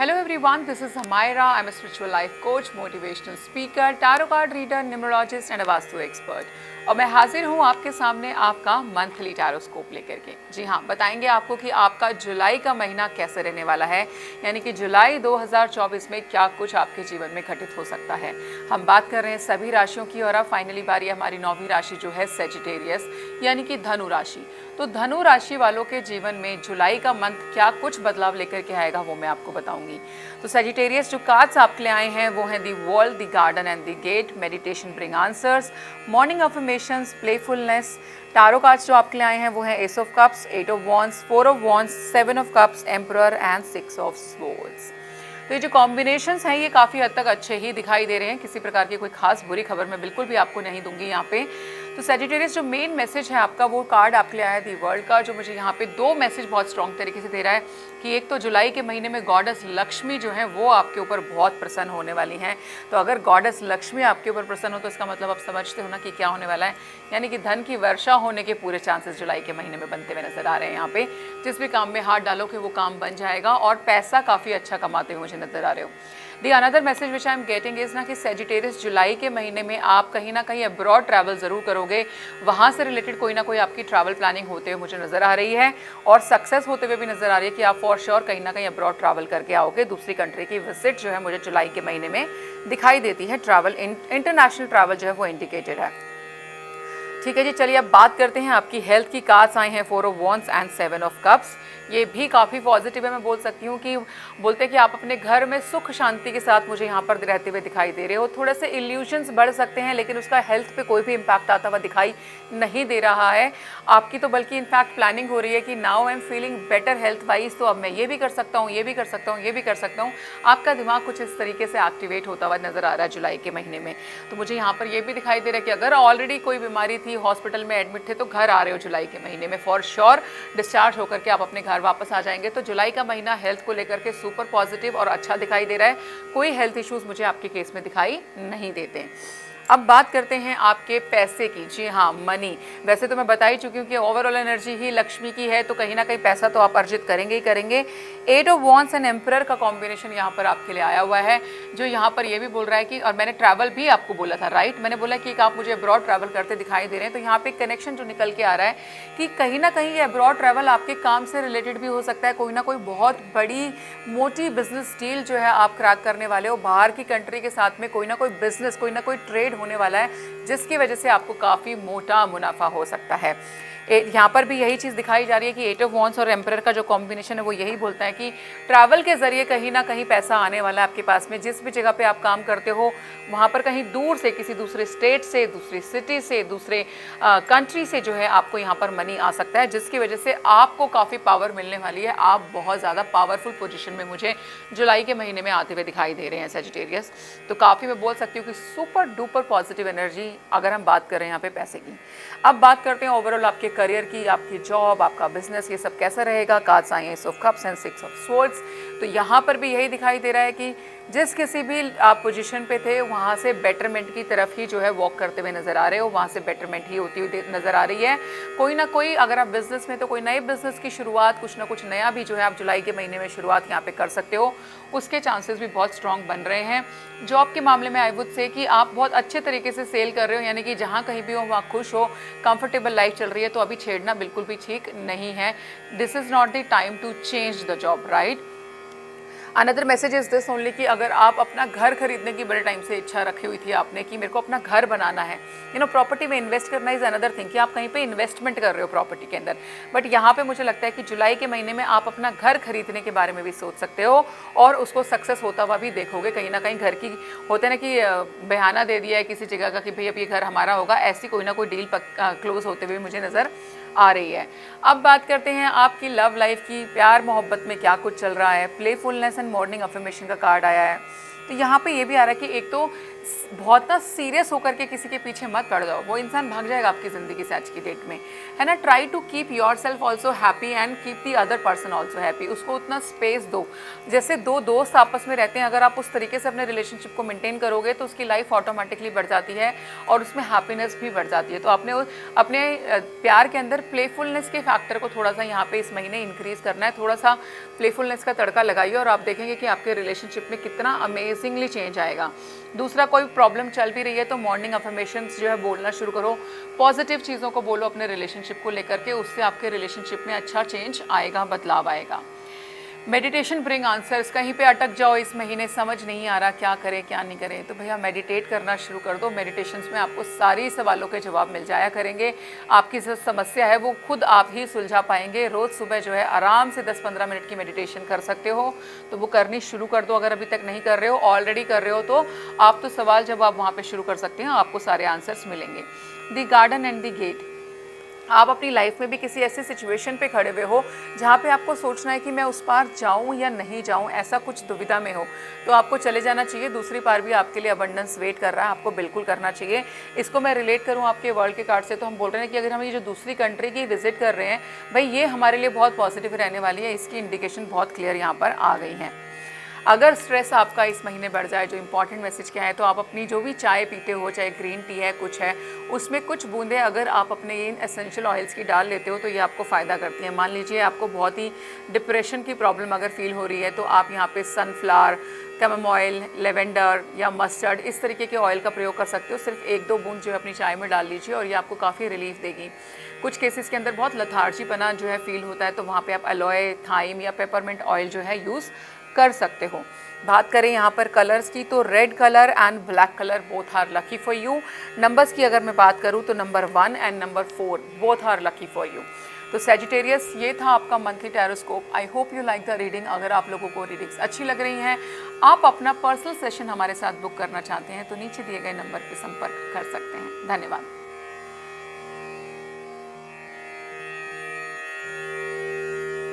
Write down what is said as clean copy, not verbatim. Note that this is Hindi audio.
Hello everyone, this is Hamaira. I'm a spiritual life coach, motivational speaker, tarot card reader, numerologist and a vastu expert. और मैं हाजिर हूँ आपके सामने आपका मंथली टैरोस्कोप लेकर के। जी हाँ, बताएंगे आपको कि आपका जुलाई का महीना कैसे रहने वाला है, यानी कि जुलाई 2024 में क्या कुछ आपके जीवन में घटित हो सकता है। हम बात कर रहे हैं सभी राशियों की और अब फाइनली बारी है हमारी 9वीं राशि जो है सेजिटेरियस यानी कि धनु राशि। तो धनु राशि वालों के जीवन में जुलाई का मंथ क्या कुछ बदलाव लेकर के आएगा वो मैं आपको बताऊंगी। तो सेजिटेरियस जो कार्ड्स आपके लिए आए हैं वो हैं the world, the garden and the gate, meditation bring answers, morning affirmations, playfulness. Tarot cards जो आपके लिए आए हैं वो हैं ace of cups, 8 of wands, 4 of wands, 7 of cups, emperor and 6 of swords. तो ये जो कॉम्बिनेशंस हैं ये काफ़ी हद तक अच्छे ही दिखाई दे रहे हैं। किसी प्रकार की कोई खास बुरी खबर मैं बिल्कुल भी आपको नहीं दूंगी यहाँ पे। तो सेजिटेरियस जो मेन मैसेज है आपका वो कार्ड आपके लिए आया है दी वर्ल्ड का, जो मुझे यहाँ पे दो मैसेज बहुत स्ट्रॉन्ग तरीके से दे रहा है कि एक तो जुलाई के महीने में गॉडेस लक्ष्मी जो है वो आपके ऊपर बहुत प्रसन्न होने वाली हैं। तो अगर गॉडेस लक्ष्मी आपके ऊपर प्रसन्न हो तो इसका मतलब आप समझते हो ना कि क्या होने वाला है, यानी कि धन की वर्षा होने के पूरे चांसेस जुलाई के महीने में बनते हुए नजर आ रहे हैं। यहाँ पे जिस भी काम में हाथ डालोगे वो काम बन जाएगा और पैसा काफ़ी अच्छा कमाते हुए मुझे नजर आ रहे हो। The another message which I am getting is ना कि सेजिटेरियस जुलाई के महीने में आप कहीं ना कहीं अब्रॉड ट्रैवल ज़रूर करोगे, वहाँ से रिलेटेड कोई ना कोई आपकी ट्रैवल प्लानिंग होते हुए मुझे नज़र आ रही है और सक्सेस होते हुए भी नज़र आ रही है कि आप फॉर श्योर कहीं ना कहीं अब्रॉड ट्रैवल करके आओगे। दूसरी कंट्री की विजिट जो है मुझे जुलाई के महीने में दिखाई देती है। ट्रैवल इंटरनेशनल ट्रैवल जो है वो इंडिकेटेड है। ठीक है जी, चलिए अब बात करते हैं आपकी हेल्थ की। कार्ड्स आए हैं 4 of wands and 7 of cups. ये भी काफ़ी पॉजिटिव है। मैं बोल सकती हूँ कि बोलते हैं कि आप अपने घर में सुख शांति के साथ मुझे यहाँ पर रहते हुए दिखाई दे रहे हो। थोड़े से इल्यूशंस बढ़ सकते हैं लेकिन उसका हेल्थ पे कोई भी इम्पैक्ट आता हुआ दिखाई नहीं दे रहा है आपकी। तो बल्कि इनफैक्ट प्लानिंग हो रही है कि now I am feeling better health wise, तो अब मैं ये भी कर सकता हूँ, ये भी कर सकता हूँ, ये भी कर सकता हूँ। आपका दिमाग कुछ इस तरीके से एक्टिवेट होता हुआ नजर आ रहा है जुलाई के महीने में। तो मुझे यहाँ पर ये भी दिखाई दे रहा है कि अगर ऑलरेडी कोई बीमारी थी, हॉस्पिटल में एडमिट थे, तो घर आ रहे हो जुलाई के महीने में फॉर श्योर डिस्चार्ज होकर के आप अपने घर वापस आ जाएंगे। तो जुलाई का महीना हेल्थ को लेकर के सुपर पॉजिटिव और अच्छा दिखाई दे रहा है। कोई हेल्थ इश्यूज मुझे आपके केस में दिखाई नहीं देते। अब बात करते हैं आपके पैसे की। जी हाँ, मनी। वैसे तो मैं बता ही चुकी हूँ कि ओवरऑल एनर्जी ही लक्ष्मी की है, तो कहीं ना कहीं पैसा तो आप अर्जित करेंगे ही करेंगे। 8 ऑफ वॉन्ड्स एंड एम्परर का कॉम्बिनेशन यहाँ पर आपके लिए आया हुआ है, जो यहाँ पर ये भी बोल रहा है कि, और मैंने ट्रैवल भी आपको बोला था, राइट, मैंने बोला कि आप मुझे अब्रॉड ट्रैवल करते दिखाई दे रहे हैं। तो यहाँ पे कनेक्शन जो निकल के आ रहा है कि कहीं ना कहीं ये अब्रॉड ट्रैवल आपके काम से रिलेटेड भी हो सकता है। कोई ना कोई बहुत बड़ी मोटी बिजनेस डील जो है आप क्रैक करने वाले हो। बाहर की कंट्री के साथ में कोई ना कोई बिजनेस, कोई ना कोई ट्रेड होने वाला है जिसकी वजह से आपको काफ़ी मोटा मुनाफा हो सकता है। यहाँ पर भी यही चीज़ दिखाई जा रही है कि 8 ऑफ वॉन्ड्स और एम्परर का जो कॉम्बिनेशन है वो यही बोलता है कि ट्रैवल के जरिए कहीं ना कहीं पैसा आने वाला है आपके पास में। जिस भी जगह पे आप काम करते हो वहाँ पर कहीं दूर से, किसी दूसरे स्टेट से, दूसरी सिटी से, दूसरे कंट्री से जो है आपको यहाँ पर मनी आ सकता है, जिसकी वजह से आपको काफ़ी पावर मिलने वाली है। आप बहुत ज़्यादा पावरफुल पोजिशन में मुझे जुलाई के महीने में आते हुए दिखाई दे रहे हैं सेजिटेरियस। तो काफ़ी मैं बोल सकती हूँ कि सुपर डुपर पॉजिटिव एनर्जी अगर हम बात कर रहे हैं यहाँ पे पैसे की। अब बात करते हैं ओवरऑल आपके करियर की, आपकी जॉब, आपका बिजनेस, ये सब कैसा रहेगा। कार्ड्स आए हैं 8 of cups and 6 of swords. तो यहाँ पर भी यही दिखाई दे रहा है कि जिस किसी भी आप पोजीशन पे थे वहाँ से बेटरमेंट की तरफ ही जो है वॉक करते हुए नजर आ रहे हो, वहाँ से बेटरमेंट ही होती हुई नजर आ रही है। कोई ना कोई, अगर आप बिजनेस में तो कोई नए बिजनेस की शुरुआत, कुछ ना कुछ नया भी जो है आप जुलाई के महीने में शुरुआत यहाँ पे कर सकते हो, उसके चांसेस भी बहुत स्ट्रॉन्ग बन रहे हैं। जॉब के मामले में आई वुड से कि आप बहुत अच्छे तरीके से सेल कर रहे हो, यानी कि जहाँ कहीं भी हो वहाँ खुश हो, कंफर्टेबल लाइफ चल रही है। तो अभी छेड़ना बिल्कुल भी ठीक नहीं है। This is not the time to change the job, right. Another message is this only कि अगर आप अपना घर खरीदने की बड़े टाइम से इच्छा रखी हुई थी आपने कि मेरे को अपना घर बनाना है, प्रॉपर्टी में इन्वेस्ट करना इज अनदर थिंग, कि आप कहीं पे इन्वेस्टमेंट कर रहे हो प्रॉपर्टी के अंदर। बट यहाँ पे मुझे लगता है कि जुलाई के महीने में आप अपना घर खरीदने के बारे में भी सोच सकते हो और उसको सक्सेस होता हुआ भी देखोगे। कहीं ना कहीं घर की होते ना कि बहाना दे दिया है किसी जगह का कि भाई अब ये घर हमारा होगा, ऐसी कोई ना कोई डील क्लोज होते हुए मुझे नज़र आ रही है। अब बात करते हैं आपकी लव लाइफ की, प्यार मोहब्बत में क्या कुछ चल रहा है। प्लेफुलनेस एंड मॉर्निंग अफर्मेशन का कार्ड आया है। तो यहाँ पे ये भी आ रहा है कि एक तो बहुत ना सीरियस होकर के किसी के पीछे मत पड़ जाओ, वो इंसान भाग जाएगा आपकी ज़िंदगी से आज की डेट में, है ना। Try to keep yourself also happy and keep the other person also happy. उसको उतना स्पेस दो। जैसे दो दोस्त आपस में रहते हैं, अगर आप उस तरीके से अपने रिलेशनशिप को मेंटेन करोगे तो उसकी लाइफ ऑटोमेटिकली बढ़ जाती है और उसमें हैप्पीनेस भी बढ़ जाती है। तो आपने अपने प्यार के अंदर प्लेफुलनेस के फैक्टर को थोड़ा सा यहाँ पे इस महीने इंक्रीज़ करना है। थोड़ा सा प्लेफुलनेस का तड़का लगाइए और आप देखेंगे कि आपके रिलेशनशिप में कितना अमेजिंगली चेंज आएगा। दूसरा, कोई प्रॉब्लम चल भी रही है तो मॉर्निंग अफर्मेशंस जो है बोलना शुरू करो, पॉजिटिव चीज़ों को बोलो अपने रिलेशनशिप को लेकर के, उससे आपके रिलेशनशिप में अच्छा चेंज आएगा, बदलाव आएगा। Meditation bring answers. कहीं पे अटक जाओ इस महीने, समझ नहीं आ रहा क्या करें क्या नहीं करें, तो भैया मेडिटेट करना शुरू कर दो। मेडिटेशंस में आपको सारी सवालों के जवाब मिल जाया करेंगे। आपकी जो समस्या है वो खुद आप ही सुलझा पाएंगे। रोज़ सुबह जो है आराम से 10-15 मिनट की मेडिटेशन कर सकते हो, तो वो करनी शुरू कर दो। अगर अभी तक नहीं कर रहे हो, ऑलरेडी कर रहे हो, तो आप तो सवाल जवाब वहाँ पर शुरू कर सकते हैं, आपको सारे आंसर्स मिलेंगे। The garden and the gate. आप अपनी लाइफ में भी किसी ऐसी सिचुएशन पे खड़े हुए हो जहाँ पे आपको सोचना है कि मैं उस पार जाऊँ या नहीं जाऊँ, ऐसा कुछ दुविधा में हो, तो आपको चले जाना चाहिए। दूसरी पार भी आपके लिए अबंडेंस वेट कर रहा है, आपको बिल्कुल करना चाहिए। इसको मैं रिलेट करूँ आपके वर्ल्ड के कार्ड से, तो हम बोल रहे हैं कि अगर हम ये जो दूसरी कंट्री की विजिट कर रहे हैं, भाई ये हमारे लिए बहुत पॉजिटिव रहने वाली है। इसकी इंडिकेशन बहुत क्लियर यहाँ पर आ गई हैं। अगर स्ट्रेस आपका इस महीने बढ़ जाए, जो इंपॉर्टेंट मैसेज क्या है, तो आप अपनी जो भी चाय पीते हो, चाहे ग्रीन टी है, कुछ है, उसमें कुछ बूंदें अगर आप अपने इन एसेंशियल ऑयल्स की डाल लेते हो तो ये आपको फ़ायदा करती है। मान लीजिए आपको बहुत ही डिप्रेशन की प्रॉब्लम अगर फील हो रही है, तो आप यहाँ पे सनफ्लावर, कैमोमाइल, लेवेंडर या मस्टर्ड, इस तरीके के ऑयल का प्रयोग कर सकते हो। सिर्फ 1-2 बूंद जो है अपनी चाय में डाल लीजिए और ये आपको काफ़ी रिलीफ देगी। कुछ केसेस के अंदर बहुत लथार्जीपना जो है फील होता है, तो वहाँ पे आप एलोए, थाइम या पेपरमिंट ऑयल जो है यूज़ कर सकते हो। बात करें यहाँ पर कलर्स की, तो red colour and black colour both are lucky for you. Numbers की अगर मैं बात करूँ तो number 1 and number 4 both are lucky for you. तो सैजिटेरियस, ये था आपका monthly tarotscope. I hope you like the reading. अगर आप लोगों को रीडिंग्स अच्छी लग रही हैं, आप अपना पर्सनल सेशन हमारे साथ बुक करना चाहते हैं, तो नीचे दिए गए नंबर पर संपर्क कर सकते हैं। धन्यवाद।